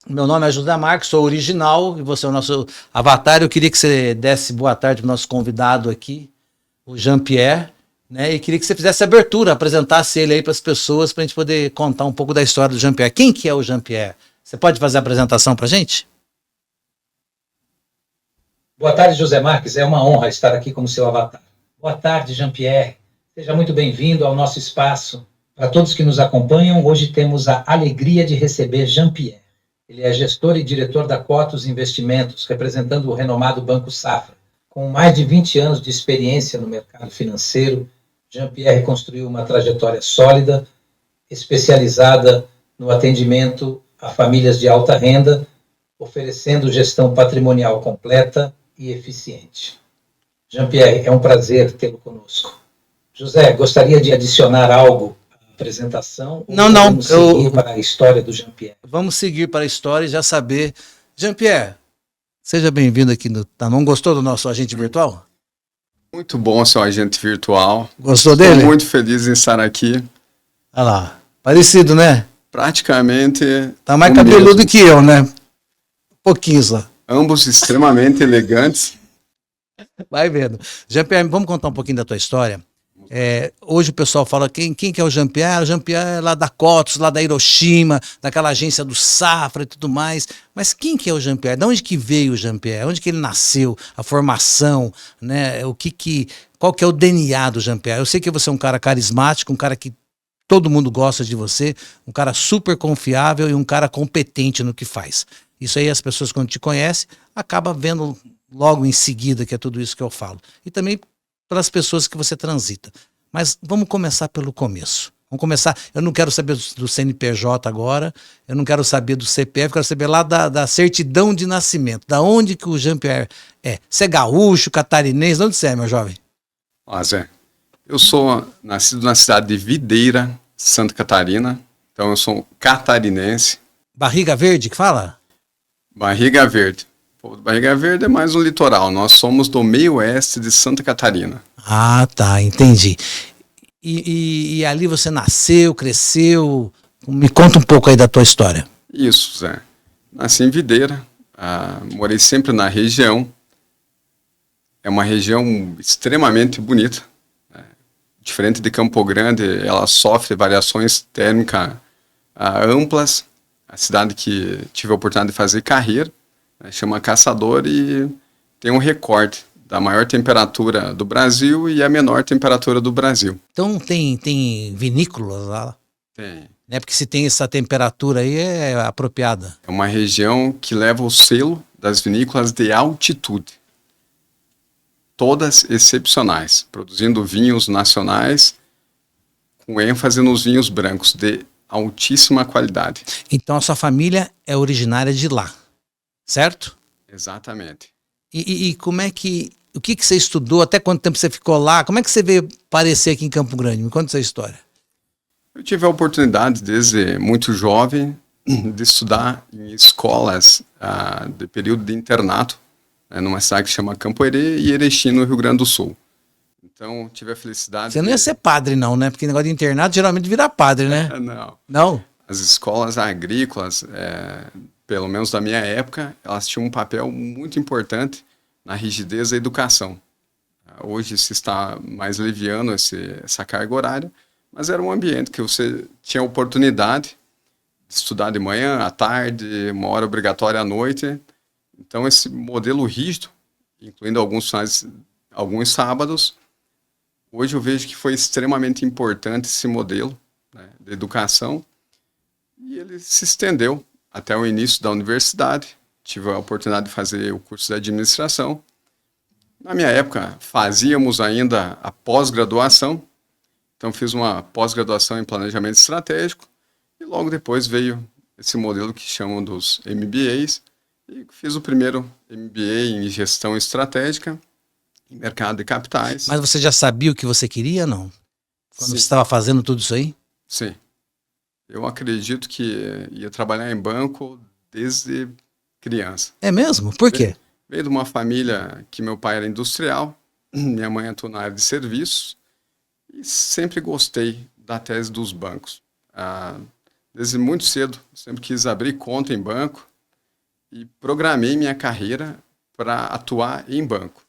Meu nome é José Marques, sou original e você é o nosso avatar. Eu queria que você desse boa tarde para o nosso convidado aqui, o Jean-Pierre, né? E queria que você fizesse a abertura, apresentasse ele aí para as pessoas, para a gente poder contar um pouco da história do Jean-Pierre. Quem que é o Jean-Pierre? Você pode fazer a apresentação para a gente? Boa tarde, José Marques. É uma honra estar aqui como seu avatar. Boa tarde, Jean-Pierre. Seja muito bem-vindo ao nosso espaço. Para todos que nos acompanham, hoje temos a alegria de receber Jean-Pierre. Ele é gestor e diretor da Cotus Investimentos, representando o renomado Banco Safra. Com mais de 20 anos de experiência no mercado financeiro, Jean-Pierre construiu uma trajetória sólida, especializada no atendimento a famílias de alta renda, oferecendo gestão patrimonial completa e eficiente. Jean-Pierre, é um prazer tê-lo conosco. José, gostaria de adicionar algo à apresentação? Não, vamos seguir para a história do Jean-Pierre? Vamos seguir para a história e já saber. Jean-Pierre, seja bem-vindo aqui no Não gostou do nosso agente virtual? Muito bom, seu agente virtual. Gostou dele? Estou muito feliz em estar aqui. Olha lá, parecido, né? Praticamente. Tá mais cabeludo que eu, né? Pouquinho lá. Ambos extremamente elegantes. Vai vendo. Jean-Pierre, vamos contar um pouquinho da tua história. Hoje o pessoal fala, quem que é o Jean-Pierre? O Jean-Pierre é lá da Cotus, lá da Hiroshima, daquela agência do Safra e tudo mais. Mas quem que é o Jean-Pierre? De onde que veio o Jean-Pierre? Onde que ele nasceu? A formação, né? Qual que é o DNA do Jean-Pierre? Eu sei que você é um cara carismático, um cara que todo mundo gosta de você, um cara super confiável e um cara competente no que faz. Isso aí as pessoas, quando te conhecem, acabam vendo logo em seguida que é tudo isso que eu falo. E também pelas pessoas que você transita. Mas vamos começar pelo começo. Vamos começar, eu não quero saber do CNPJ agora, eu não quero saber do CPF, eu quero saber lá da certidão de nascimento, da onde que o Jean-Pierre é. Você é gaúcho, catarinense, de onde você é, meu jovem? Zé, eu sou nascido na cidade de Videira, Santa Catarina, então eu sou catarinense. Barriga Verde, que fala? Barriga Verde. Barriga Verde é mais um litoral. Nós somos do meio oeste de Santa Catarina. Ah, tá, entendi. E ali você nasceu, cresceu. Me conta um pouco aí da tua história. Isso, Zé. Nasci em Videira, morei sempre na região. É uma região extremamente bonita. Diferente de Campo Grande, ela sofre variações térmicas amplas. A cidade que tive a oportunidade de fazer carreira, chama Caçador, e tem um recorde da maior temperatura do Brasil e a menor temperatura do Brasil. Então tem vinícolas lá? Tem. Né? Porque se tem essa temperatura aí é apropriada. É uma região que leva o selo das vinícolas de altitude. Todas excepcionais, produzindo vinhos nacionais com ênfase nos vinhos brancos de altíssima qualidade. Então a sua família é originária de lá, certo? Exatamente. E como é que... O que você estudou? Até quanto tempo você ficou lá? Como é que você veio aparecer aqui em Campo Grande? Me conta essa história. Eu tive a oportunidade, desde muito jovem, de estudar em escolas de período de internato, numa cidade que chama Campo Herê e Erechim, no Rio Grande do Sul. Então, tive a felicidade... Você não ia ser padre, não, né? Porque negócio de internato geralmente vira padre, né? Não. Não? As escolas agrícolas, pelo menos da minha época, elas tinham um papel muito importante na rigidez da educação. Hoje se está mais leviano essa carga horária, mas era um ambiente que você tinha a oportunidade de estudar de manhã, à tarde, uma hora obrigatória à noite. Então, esse modelo rígido, incluindo alguns sábados, hoje eu vejo que foi extremamente importante esse modelo, de educação, e ele se estendeu até o início da universidade. Tive a oportunidade de fazer o curso de administração. Na minha época, fazíamos ainda a pós-graduação, então fiz uma pós-graduação em planejamento estratégico, e logo depois veio esse modelo que chamam dos MBAs, e fiz o primeiro MBA em gestão estratégica, em mercado de capitais. Mas você já sabia o que você queria, não? Quando você estava fazendo tudo isso aí? Sim. Eu acredito que ia trabalhar em banco desde criança. É mesmo? Por quê? Veio de uma família que meu pai era industrial, minha mãe atuou na área de serviços, e sempre gostei da tese dos bancos. Desde muito cedo, sempre quis abrir conta em banco, e programei minha carreira para atuar em banco.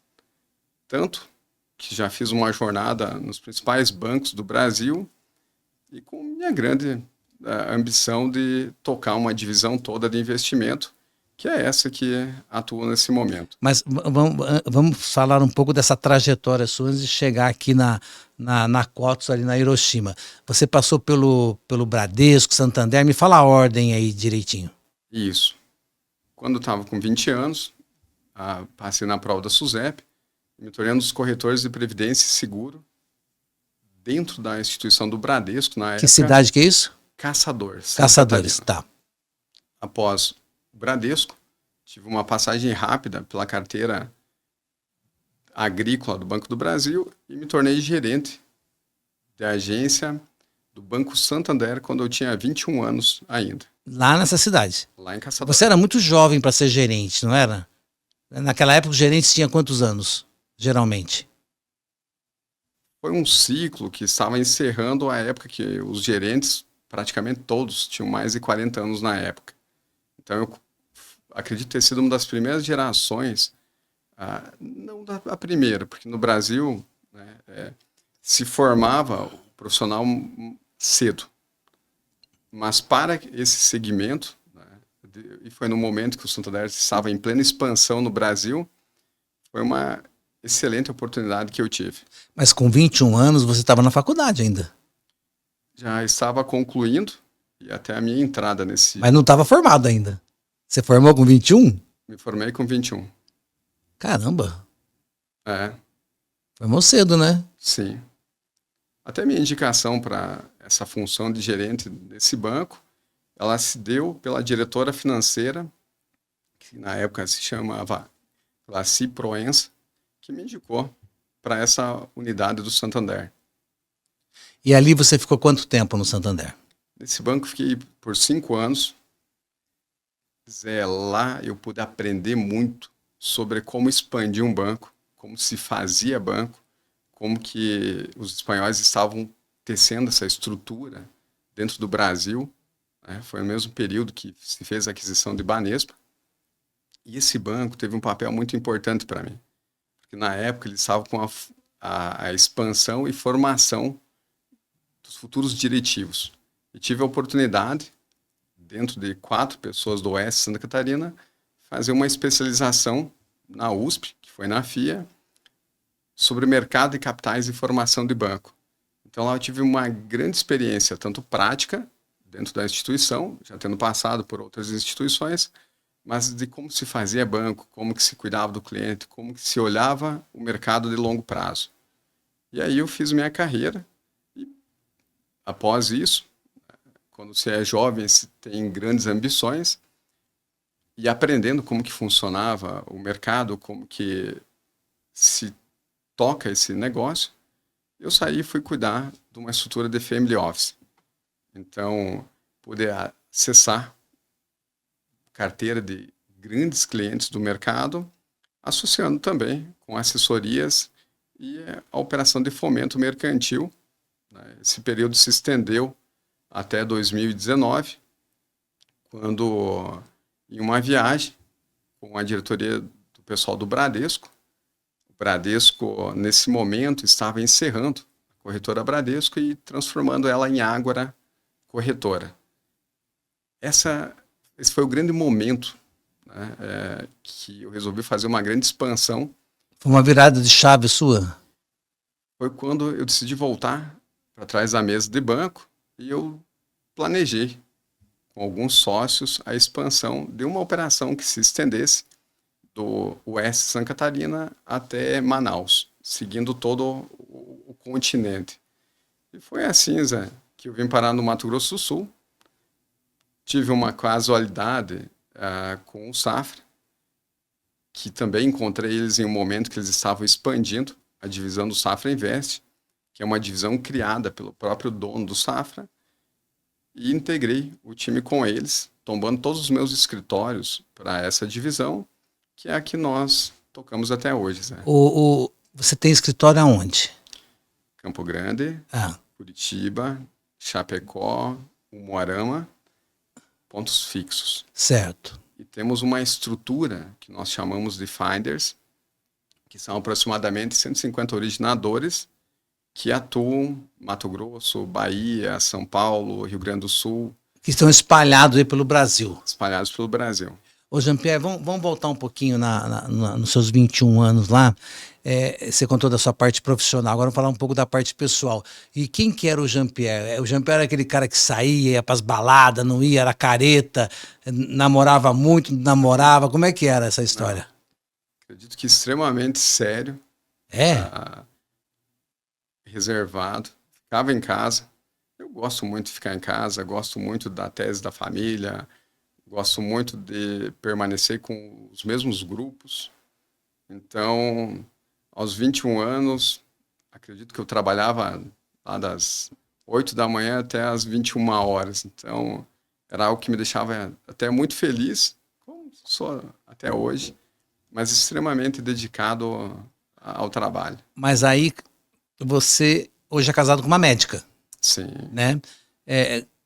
Tanto que já fiz uma jornada nos principais bancos do Brasil e com minha grande ambição de tocar uma divisão toda de investimento, que é essa que atua nesse momento. Mas vamos falar um pouco dessa trajetória sua antes de chegar aqui na Cotos, ali na Hiroshima. Você passou pelo Bradesco, Santander, me fala a ordem aí direitinho. Isso. Quando eu estava com 20 anos, passei na prova da SUSEP, me tornei um dos corretores de previdência e seguro dentro da instituição do Bradesco, na época. Que cidade que é isso? Caçadores. Caçadores, tá. Após o Bradesco, tive uma passagem rápida pela carteira agrícola do Banco do Brasil e me tornei gerente da agência do Banco Santander quando eu tinha 21 anos ainda. Lá nessa cidade? Lá em Caçadores. Você era muito jovem para ser gerente, não era? Naquela época os gerentes tinham quantos anos, geralmente? Foi um ciclo que estava encerrando a época que os gerentes, praticamente todos, tinham mais de 40 anos na época. Então eu acredito ter sido uma das primeiras gerações, não a primeira, porque no Brasil, né, se formava o profissional cedo. Mas para esse segmento, né, e foi no momento que o Santander estava em plena expansão no Brasil, foi uma excelente oportunidade que eu tive. Mas com 21 anos você estava na faculdade ainda? Já estava concluindo e até a minha entrada nesse... Mas não estava formado ainda? Você formou com 21? Me formei com 21. Caramba! É. Formou cedo, né? Sim. Até minha indicação para essa função de gerente desse banco, ela se deu pela diretora financeira, que na época se chamava Laci Proença, que me indicou para essa unidade do Santander. E ali você ficou quanto tempo no Santander? Nesse banco fiquei por 5 anos. Lá eu pude aprender muito sobre como expandir um banco, como se fazia banco, como que os espanhóis estavam tecendo essa estrutura dentro do Brasil. Né? Foi no mesmo período que se fez a aquisição de Banespa. E esse banco teve um papel muito importante para mim, porque na época eles estavam com a expansão e formação dos futuros diretivos. E tive a oportunidade, dentro de 4 pessoas do Oeste Santa Catarina, fazer uma especialização na USP, que foi na FIA, sobre mercado de capitais e formação de banco. Então lá eu tive uma grande experiência, tanto prática, dentro da instituição, já tendo passado por outras instituições, mas de como se fazia banco, como que se cuidava do cliente, como que se olhava o mercado de longo prazo. E aí eu fiz minha carreira e, após isso, quando você é jovem, você tem grandes ambições, e aprendendo como que funcionava o mercado, como que se toca esse negócio, eu saí e fui cuidar de uma estrutura de family office. Então, poder acessar carteira de grandes clientes do mercado, associando também com assessorias e a operação de fomento mercantil. Esse período se estendeu até 2019, quando, em uma viagem com a diretoria do pessoal do Bradesco, o Bradesco, nesse momento, estava encerrando a corretora Bradesco e transformando ela em Ágora Corretora. Esse foi o grande momento, né, que eu resolvi fazer uma grande expansão. Foi uma virada de chave sua? Foi quando eu decidi voltar para trás da mesa de banco e eu planejei com alguns sócios a expansão de uma operação que se estendesse do Oeste Santa Catarina até Manaus, seguindo todo o continente. E foi assim, Zé, que eu vim parar no Mato Grosso do Sul. Tive uma casualidade com o Safra, que também encontrei eles em um momento que eles estavam expandindo a divisão do Safra Invest, que é uma divisão criada pelo próprio dono do Safra, e integrei o time com eles, tombando todos os meus escritórios para essa divisão, que é a que nós tocamos até hoje. Zé. Você tem escritório aonde? Campo Grande, Curitiba, Chapecó, Umuarama, pontos fixos. Certo. e temos uma estrutura que nós chamamos de Finders, que são aproximadamente 150 originadores que atuam em Mato Grosso, Bahia, São Paulo, Rio Grande do Sul. Que estão espalhados aí pelo Brasil. Espalhados pelo Brasil. Ô, Jean-Pierre, vamos voltar um pouquinho nos seus 21 anos lá. Você contou da sua parte profissional, agora vamos falar um pouco da parte pessoal. E quem que era o Jean-Pierre? O Jean-Pierre era aquele cara que saía, ia pras baladas, não ia, era careta, namorava muito, namorava. Como é que era essa história? Acredito que extremamente sério. Reservado. Ficava em casa. Eu gosto muito de ficar em casa, gosto muito da tese da família, gosto muito de permanecer com os mesmos grupos. Então, aos 21 anos, acredito que eu trabalhava lá das 8 da manhã até as 21 horas. Então, era algo que me deixava até muito feliz, como sou até hoje, mas extremamente dedicado ao trabalho. Mas aí, você hoje é casado com uma médica. Sim. Né?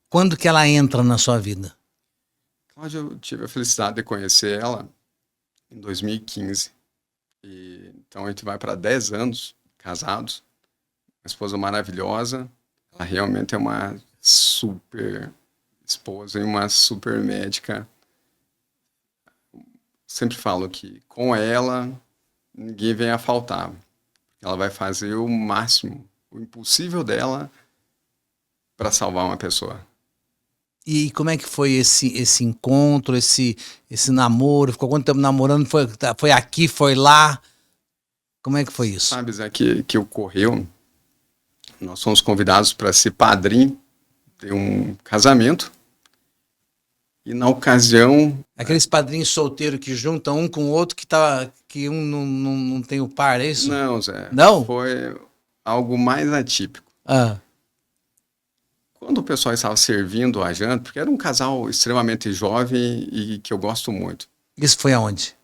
Quando que ela entra na sua vida? Cláudia, eu tive a felicidade de conhecer ela em 2015. Então a gente vai para 10 anos casados. Uma esposa maravilhosa. Ela realmente é uma super esposa e uma super médica. Sempre falo que com ela ninguém vem a faltar. Ela vai fazer o máximo, o impossível dela para salvar uma pessoa. E como é que foi esse encontro, esse namoro? Ficou quanto tempo namorando? Foi aqui, foi lá? Como é que foi isso? Sabe, Zé, que ocorreu? Nós fomos convidados para ser padrinho de um casamento. E na ocasião... Aqueles padrinhos solteiros que juntam um com o outro, que um não tem o par, é isso? Não, Zé. Não? Foi algo mais atípico. Quando o pessoal estava servindo a janta, porque era um casal extremamente jovem e que eu gosto muito. Isso foi aonde?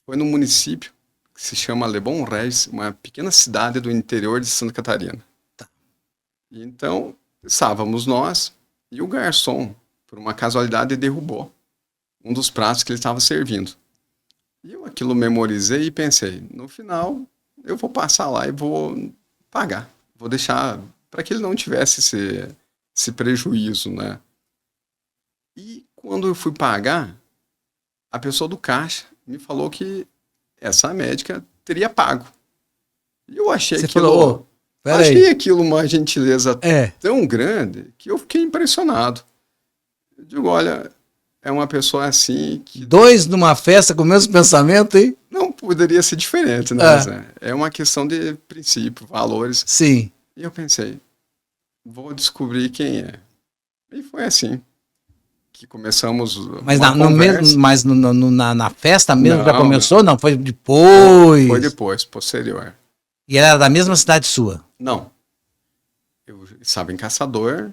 Foi num município que se chama Le Bon Regis, uma pequena cidade do interior de Santa Catarina. Tá. E então, estávamos nós e o garçom, por uma casualidade, derrubou um dos pratos que ele estava servindo. E eu aquilo memorizei e pensei, no final, eu vou passar lá e vou pagar. Vou deixar para que ele não tivesse esse prejuízo, né? E quando eu fui pagar, a pessoa do caixa me falou que essa médica teria pago. E eu achei aquilo uma gentileza tão grande que eu fiquei impressionado. Eu digo, olha, é uma pessoa assim que... Dois numa festa com o mesmo pensamento, hein? Não poderia ser diferente, né, Zé? É uma questão de princípio, valores. Sim. E eu pensei, vou descobrir quem é. E foi assim que começamos. Mas na festa mesmo não, já começou? Não, foi depois. Foi depois, posterior. E ela era da mesma cidade sua? Não. Eu estava em Caçador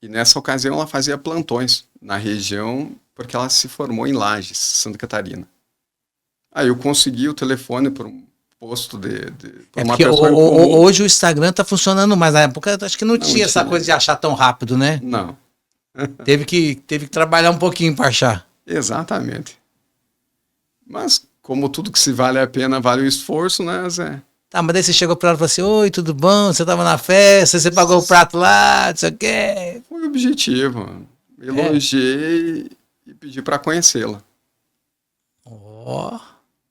e nessa ocasião ela fazia plantões na região porque ela se formou em Lages, Santa Catarina. Aí eu consegui o telefone por um posto de uma pessoa hoje o Instagram tá funcionando mais. Na época acho que não tinha essa coisa de achar tão rápido, né? Não. Teve que trabalhar um pouquinho para achar. Exatamente. Mas como tudo que se vale a pena vale o esforço, né, Zé? Tá, mas daí você chegou para ela e falou assim, oi, tudo bom? Você tava na festa, você pagou o prato lá, não sei o quê. Foi o objetivo. Elogiei e pedi para conhecê-la.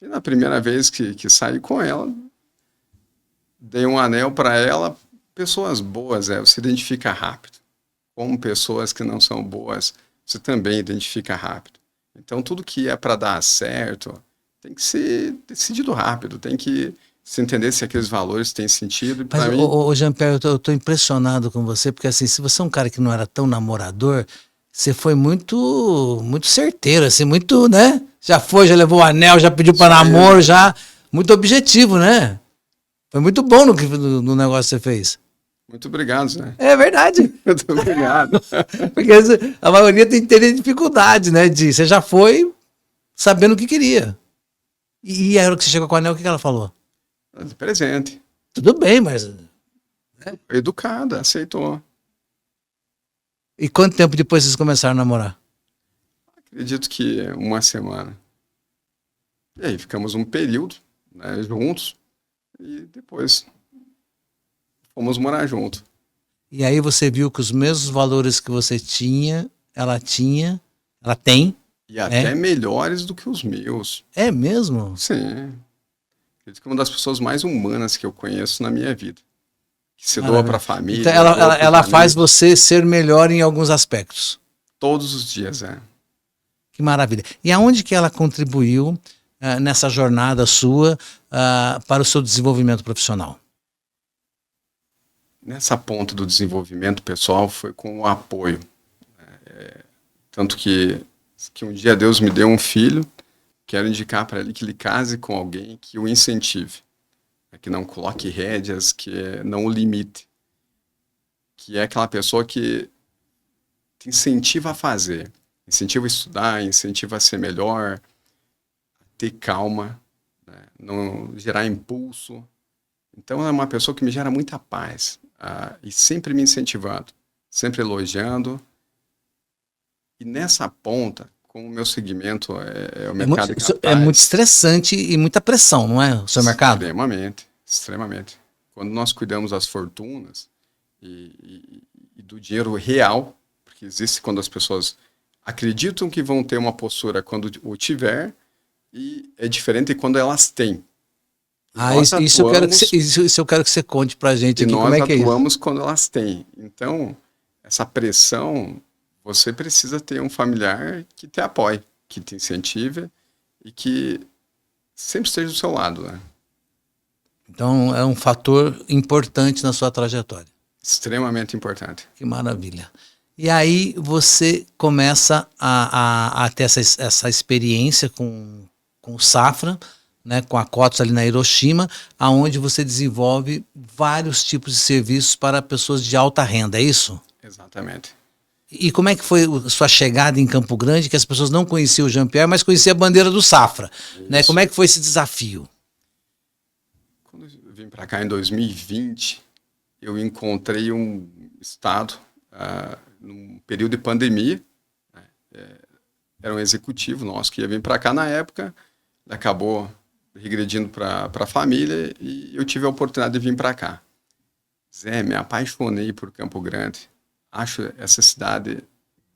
E na primeira vez que saí com ela, dei um anel para ela. Pessoas boas, você identifica rápido. Como pessoas que não são boas, você também identifica rápido. Então, tudo que é para dar certo tem que ser decidido rápido, tem que se entender se aqueles valores têm sentido. Mas, mim... Jean-Pierre, eu tô impressionado com você, porque assim, se você é um cara que não era tão namorador, você foi muito certeiro, assim, muito, né? Já levou o anel, já pediu para namoro, já muito objetivo, né? Foi muito bom no negócio que você fez. Muito obrigado, Zé. É verdade. Muito obrigado. Porque a maioria tem dificuldade, né? Você já foi sabendo o que queria. E a hora que você chegou com o anel, o que ela falou? Presente. Tudo bem, mas... Né? Educada, aceitou. E quanto tempo depois vocês começaram a namorar? acredito que uma semana. E aí ficamos um período, né, juntos e depois fomos morar junto. E aí você viu que os mesmos valores que você tinha, ela tem. E até melhores do que os meus. É mesmo? Sim. Acredito que é uma das pessoas mais humanas que eu conheço na minha vida. Que se doa Maravilha. para a família. Então doa pros ela faz amigos. você ser melhor em alguns aspectos. Todos os dias, é. Que maravilha. E aonde que ela contribuiu nessa jornada sua para o seu desenvolvimento profissional? Nessa ponta do desenvolvimento pessoal foi com o apoio. Tanto que um dia Deus me deu um filho, quero indicar para ele que ele case com alguém que o incentive, que não coloque rédeas, que não o limite, que é aquela pessoa que te incentiva a fazer, incentiva a estudar, incentiva a ser melhor, a ter calma, né? Não gerar impulso. Então é uma pessoa que me gera muita paz, e sempre me incentivando, sempre elogiando. E nessa ponta, como o meu segmento é o mercado de capitais... É muito estressante e muita pressão, não é, o seu mercado? Extremamente, extremamente. Quando nós cuidamos das fortunas e do dinheiro real, porque existe quando as pessoas acreditam que vão ter uma postura quando o tiver, e é diferente quando elas têm. Isso eu quero que você conte pra gente aqui, como é que é isso? Nós atuamos quando elas têm. Então, essa pressão, você precisa ter um familiar que te apoie, que te incentive e que sempre esteja do seu lado, né? Então é um fator importante na sua trajetória. Extremamente importante. Que maravilha. E aí você começa a ter essa experiência com o Safra, né, com a Cotos ali na Hiroshima, aonde você desenvolve vários tipos de serviços para pessoas de alta renda, é isso? Exatamente. E como é que foi a sua chegada em Campo Grande, que as pessoas não conheciam o Jean-Pierre, mas conheciam a bandeira do Safra, né? Como é que foi esse desafio? Quando eu vim para cá em 2020, eu encontrei um estado, num período de pandemia, né? Era um executivo nosso que ia vir para cá na época, acabou regredindo para a família e eu tive a oportunidade de vir para cá. Zé, me apaixonei por Campo Grande. Acho essa cidade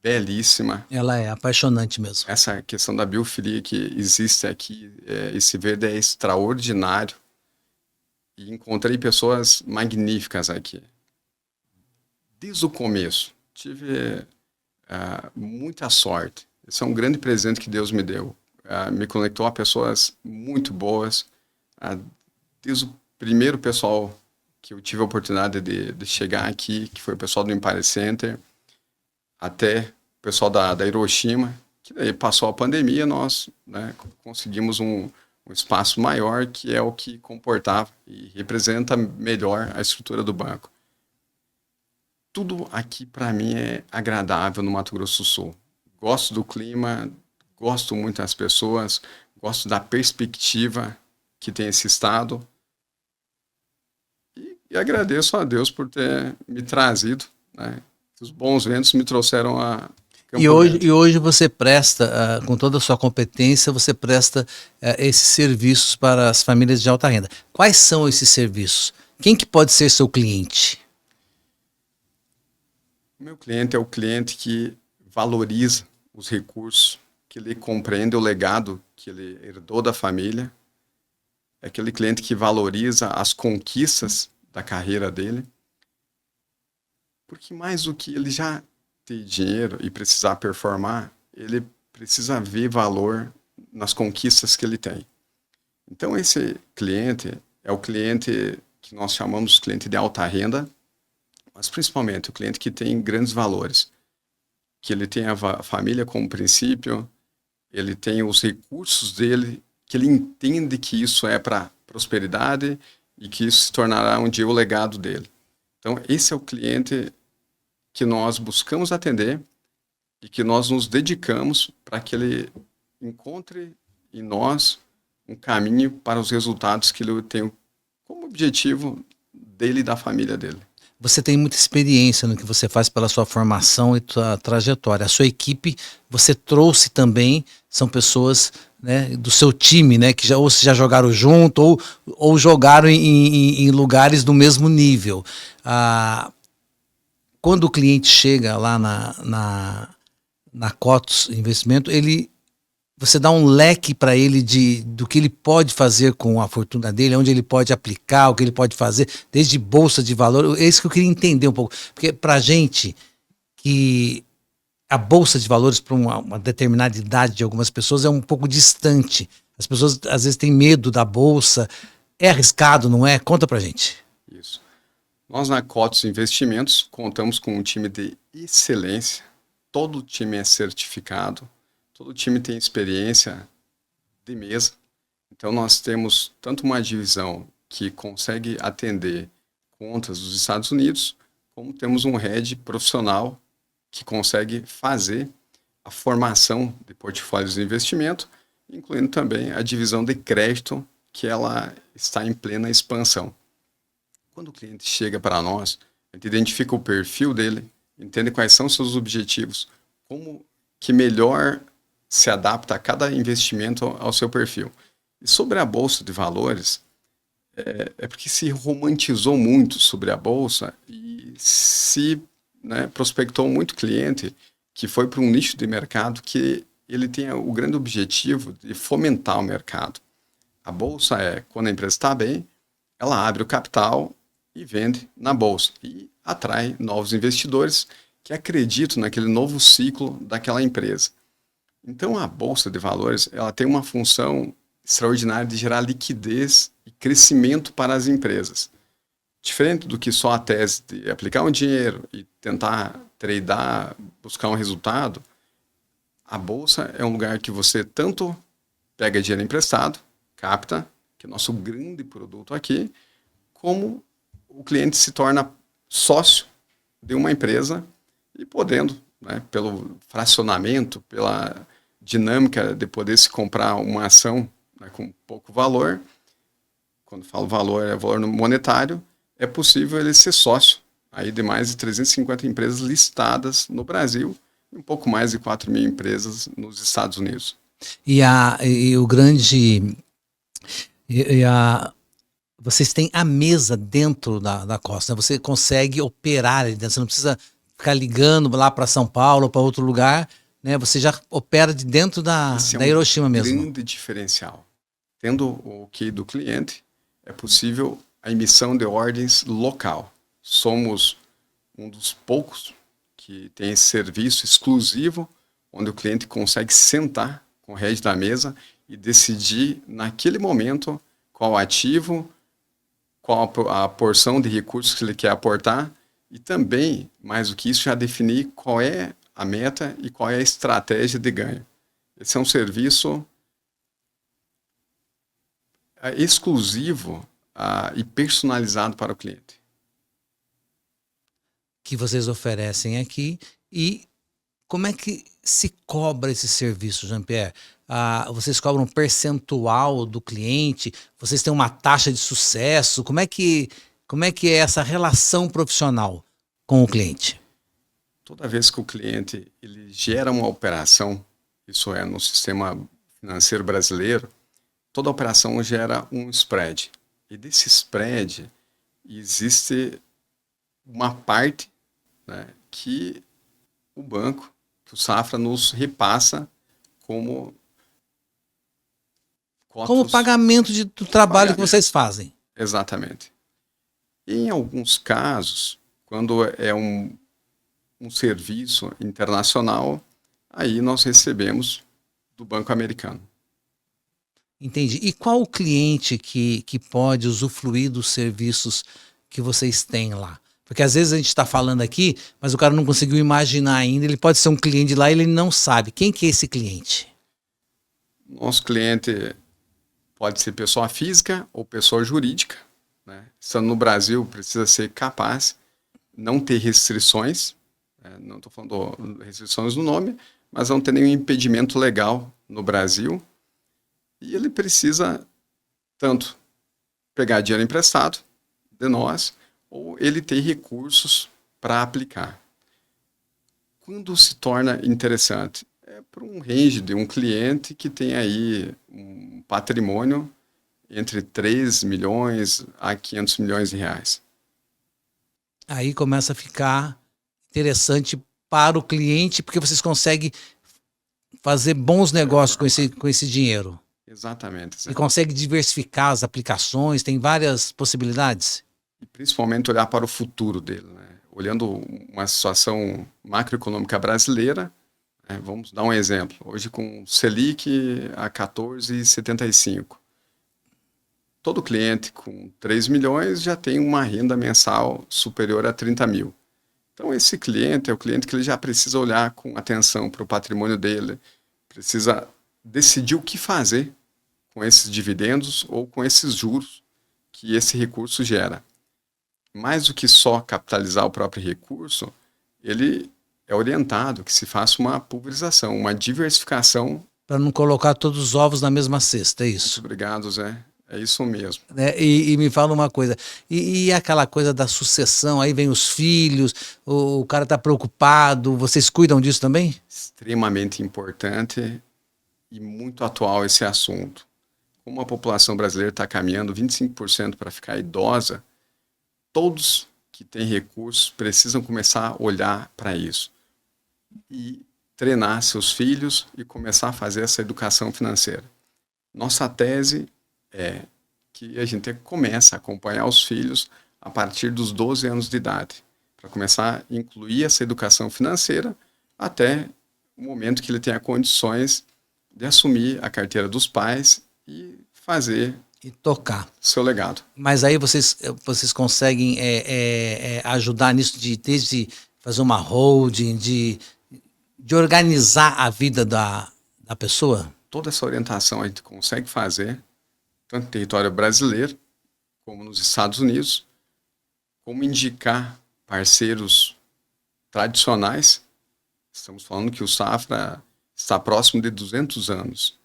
belíssima. Ela é apaixonante mesmo. Essa questão da biofilia que existe aqui, esse verde é extraordinário. E encontrei pessoas magníficas aqui. Desde o começo, tive muita sorte. Esse é um grande presente que Deus me deu. Me conectou a pessoas muito boas. Desde o primeiro pessoal que eu tive a oportunidade de chegar aqui, que foi o pessoal do Empire Center, até o pessoal da Hiroshima, que daí passou a pandemia, nós, né, conseguimos um espaço maior, que é o que comportava e representa melhor a estrutura do banco. Tudo aqui, para mim, é agradável no Mato Grosso do Sul. Gosto do clima, gosto muito das pessoas, gosto da perspectiva que tem esse estado. E agradeço a Deus por ter me trazido, né? Os bons ventos me trouxeram a Campo Grande. E hoje você presta, com toda a sua competência, você presta esses serviços para as famílias de alta renda. Quais são esses serviços? Quem que pode ser seu cliente? O meu cliente é o cliente que valoriza os recursos, que ele compreende o legado que ele herdou da família. É aquele cliente que valoriza as conquistas da carreira dele. Porque mais do que ele já ter dinheiro e precisar performar, ele precisa ver valor nas conquistas que ele tem. Então esse cliente é o cliente que nós chamamos de cliente de alta renda, mas principalmente o cliente que tem grandes valores, que ele tem a família como princípio, ele tem os recursos dele, que ele entende que isso é para prosperidade e que isso se tornará um dia o legado dele. Então esse é o cliente que nós buscamos atender e que nós nos dedicamos para que ele encontre em nós um caminho para os resultados que ele tem como objetivo dele e da família dele. você tem muita experiência no que você faz pela sua formação e sua trajetória. A sua equipe, você trouxe também, são pessoas, né, do seu time, né, que ou já jogaram junto ou jogaram em lugares do mesmo nível. Quando o cliente chega lá na Cotos Investimento, você dá um leque para ele do que ele pode fazer com a fortuna dele, onde ele pode aplicar, o que ele pode fazer, desde bolsa de valor. É isso que eu queria entender um pouco. Porque para a gente, que a bolsa de valores para uma determinada idade de algumas pessoas é um pouco distante. As pessoas às vezes têm medo da bolsa. É arriscado, não é? Conta para a gente. Isso. Nós na Cotos Investimentos contamos com um time de excelência. Todo o time é certificado. Todo time tem experiência de mesa, então nós temos tanto uma divisão que consegue atender contas dos Estados Unidos, como temos um head profissional que consegue fazer a formação de portfólios de investimento, incluindo também a divisão de crédito, que ela está em plena expansão. Quando o cliente chega para nós, a gente identifica o perfil dele, entende quais são seus objetivos, como que melhor se adapta a cada investimento ao seu perfil. E sobre a Bolsa de Valores, é porque se romantizou muito sobre a Bolsa e se prospectou muito cliente que foi para um nicho de mercado que ele tem o grande objetivo de fomentar o mercado. A Bolsa quando a empresa está bem, ela abre o capital e vende na Bolsa e atrai novos investidores que acreditam naquele novo ciclo daquela empresa. Então, a Bolsa de Valores ela tem uma função extraordinária de gerar liquidez e crescimento para as empresas. Diferente do que só a tese de aplicar um dinheiro e tentar tradear, buscar um resultado, a Bolsa é um lugar que você tanto pega dinheiro emprestado, capta, que é o nosso grande produto aqui, como o cliente se torna sócio de uma empresa e podendo, pelo fracionamento, pela dinâmica de poder se comprar uma ação com pouco valor, quando falo valor, é valor monetário, é possível ele ser sócio aí de mais de 350 empresas listadas no Brasil e um pouco mais de 4 mil empresas nos Estados Unidos. Vocês têm a mesa dentro da Costa, né? Você consegue operar ali dentro, você não precisa ficar ligando lá para São Paulo ou para outro lugar, né? Você já opera de dentro da Hiroshima mesmo. Esse é um grande diferencial. Tendo o OK do cliente, é possível a emissão de ordens local. Somos um dos poucos que tem esse serviço exclusivo, onde o cliente consegue sentar com o head da mesa e decidir naquele momento qual ativo, qual a porção de recursos que ele quer aportar e também, mais do que isso, já definir qual é a meta e qual é a estratégia de ganho. Esse é um serviço exclusivo e personalizado para o cliente. Que vocês oferecem aqui. E como é que se cobra esse serviço, Jean-Pierre? Vocês cobram um percentual do cliente? Vocês têm uma taxa de sucesso? Como é que é essa relação profissional com o cliente? Toda vez que o cliente ele gera uma operação, isso é no sistema financeiro brasileiro, toda operação gera um spread. E desse spread existe uma parte, que o banco, que o Safra nos repassa como pagamento do trabalho que vocês fazem. Exatamente. E em alguns casos, quando é um serviço internacional, aí nós recebemos do Banco Americano. Entendi. E qual o cliente que pode usufruir dos serviços que vocês têm lá? Porque às vezes a gente está falando aqui, mas o cara não conseguiu imaginar ainda, ele pode ser um cliente de lá e ele não sabe. Quem que é esse cliente? Nosso cliente pode ser pessoa física ou pessoa jurídica. Estando no Brasil, precisa ser capaz, não ter restrições, não estou falando restrições no nome, mas não ter nenhum impedimento legal no Brasil. E ele precisa tanto pegar dinheiro emprestado de nós, ou ele ter recursos para aplicar. Quando se torna interessante? É para um range de um cliente que tem aí um patrimônio entre 3 milhões a 500 milhões de reais. Aí começa a ficar interessante para o cliente, porque vocês conseguem fazer bons negócios com esse dinheiro. Exatamente. E consegue diversificar as aplicações, tem várias possibilidades. E principalmente olhar para o futuro dele, né? Olhando uma situação macroeconômica brasileira, né? Vamos dar um exemplo. Hoje com Selic a 14,75. Todo cliente com 3 milhões já tem uma renda mensal superior a 30 mil. Então esse cliente é o cliente que ele já precisa olhar com atenção para o patrimônio dele, precisa decidir o que fazer com esses dividendos ou com esses juros que esse recurso gera. Mais do que só capitalizar o próprio recurso, ele é orientado que se faça uma pulverização, uma diversificação. Para não colocar todos os ovos na mesma cesta, é isso? Muito obrigado, Zé. É isso mesmo. E me fala uma coisa, e aquela coisa da sucessão, aí vem os filhos, o cara está preocupado, vocês cuidam disso também? Extremamente importante e muito atual esse assunto. Como a população brasileira está caminhando 25% para ficar idosa, todos que têm recursos precisam começar a olhar para isso e treinar seus filhos e começar a fazer essa educação financeira. Nossa tese é que a gente começa a acompanhar os filhos a partir dos 12 anos de idade, para começar a incluir essa educação financeira até o momento que ele tenha condições de assumir a carteira dos pais e fazer e tocar seu legado. Mas aí vocês conseguem ajudar nisso, desde fazer uma holding, de organizar a vida da pessoa? Toda essa orientação a gente consegue fazer, tanto no território brasileiro, como nos Estados Unidos, como indicar parceiros tradicionais. Estamos falando que o Safra está próximo de 200 anos.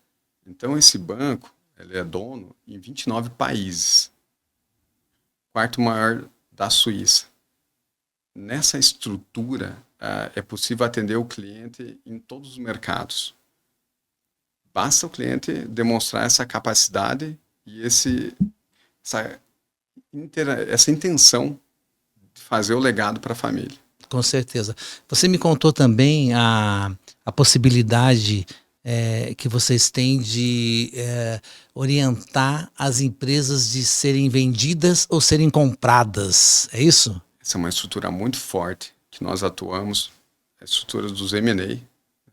Então, esse banco ele é dono em 29 países. Quarto maior da Suíça. Nessa estrutura, é possível atender o cliente em todos os mercados. Basta o cliente demonstrar essa capacidade e essa intenção de fazer o legado para a família. Com certeza. Você me contou também a possibilidade que vocês têm de orientar as empresas de serem vendidas ou serem compradas. É isso? Essa é uma estrutura muito forte que nós atuamos, a estrutura dos M&A.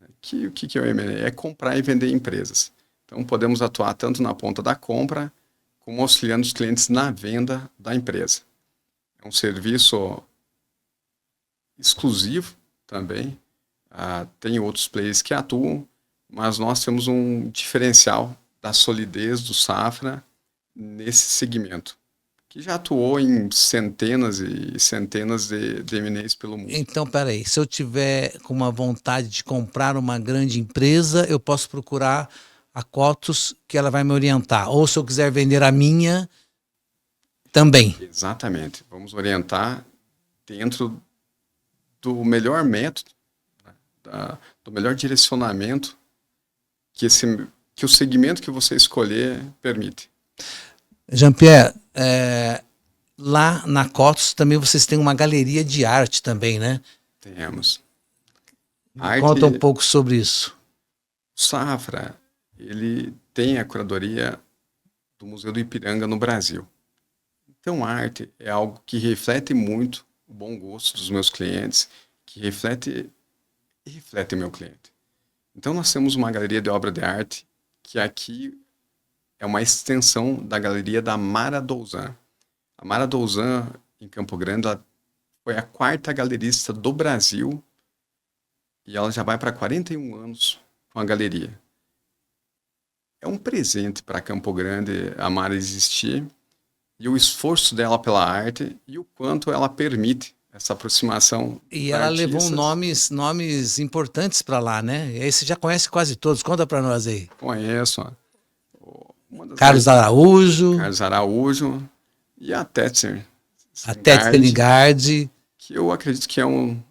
O que é o M&A? É comprar e vender empresas. Então, podemos atuar tanto na ponta da compra, como auxiliando os clientes na venda da empresa. É um serviço exclusivo também. Tem outros players que atuam, mas nós temos um diferencial da solidez do Safra nesse segmento, que já atuou em centenas e centenas de M&As pelo mundo. Então, peraí, se eu tiver com uma vontade de comprar uma grande empresa, eu posso procurar a Cotus, que ela vai me orientar. Ou se eu quiser vender a minha, também. Exatamente. Vamos orientar dentro do melhor método, do melhor direcionamento que o segmento que você escolher permite. Jean-Pierre, lá na Cotus também vocês têm uma galeria de arte também, né? Temos. Conta um pouco sobre isso. O Safra, ele tem a curadoria do Museu do Ipiranga no Brasil. Então, a arte é algo que reflete muito o bom gosto dos meus clientes, que reflete o meu cliente. Então, nós temos uma galeria de obra de arte que aqui é uma extensão da galeria da Mara Douzan. A Mara Douzan, em Campo Grande, ela foi a 4ª galerista do Brasil e ela já vai para 41 anos com a galeria. É um presente para Campo Grande a Mara existir e o esforço dela pela arte e o quanto ela permite essa aproximação. E ela levou nomes importantes para lá, né? E aí você já conhece quase todos. Conta para nós aí. Conheço. Carlos Araújo. Carlos Araújo e a Tetzer. Até Stenigard, que eu acredito que é um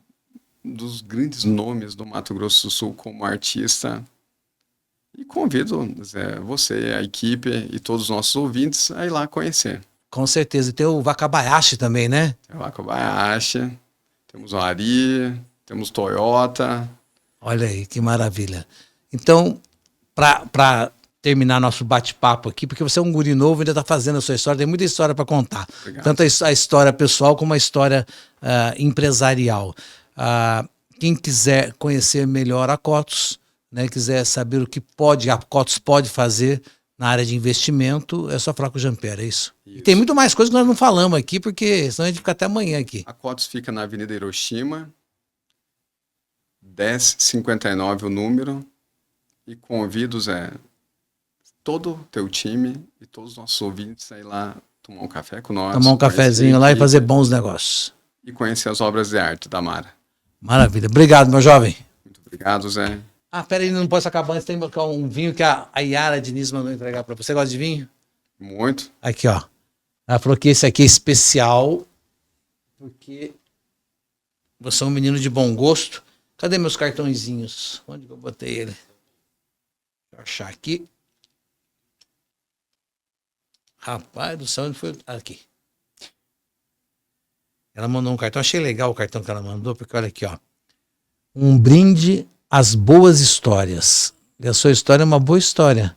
dos grandes nomes do Mato Grosso do Sul como artista. E convido você, a equipe e todos os nossos ouvintes a ir lá conhecer. com certeza. E tem o Wakabayashi também, né? Tem o Wakabayashi, temos o Ari, temos Toyota. Olha aí, que maravilha. Então, para terminar nosso bate-papo aqui, porque você é um guri novo, ainda está fazendo a sua história, tem muita história para contar. Obrigado. Tanto a história pessoal como a história empresarial. Quem quiser conhecer melhor a Cotus, né, quiser saber o que a Cotus pode fazer na área de investimento, é só falar com o Jean-Pierre, é isso? E tem muito mais coisas que nós não falamos aqui, porque senão a gente fica até amanhã aqui. A Cotus fica na Avenida Hiroshima, 1059 o número, e convido todo o teu time e todos os nossos ouvintes a ir lá tomar um café com nós. Tomar um cafezinho lá e fazer bons negócios. E conhecer as obras de arte da Mara. Maravilha. Obrigado, meu jovem. Muito obrigado, Zé. Peraí, não pode acabar antes, tem um vinho que a Yara Diniz mandou entregar para você. Você gosta de vinho? Muito. Aqui, ó. Ela falou que esse aqui é especial, porque você é um menino de bom gosto. Cadê meus cartõezinhos? Onde que eu botei ele? Deixa eu achar aqui. Rapaz do céu, onde foi? Aqui. Ela mandou um cartão. Achei legal o cartão que ela mandou, porque olha aqui, ó. Um brinde às boas histórias. E a sua história é uma boa história.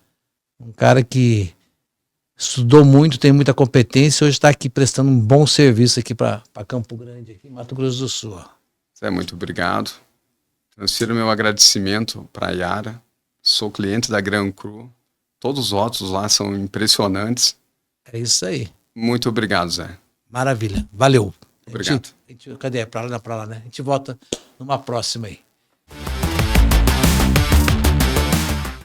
Um cara que estudou muito, tem muita competência, hoje está aqui prestando um bom serviço aqui para Campo Grande, aqui em Mato Grosso do Sul. Zé, muito obrigado. Transfiro meu agradecimento para a Yara. Sou cliente da Gran Cru. Todos os rótulos lá são impressionantes. É isso aí. Muito obrigado, Zé. Maravilha. Valeu. Obrigado. Cadê? Para lá, né? A gente volta numa próxima aí.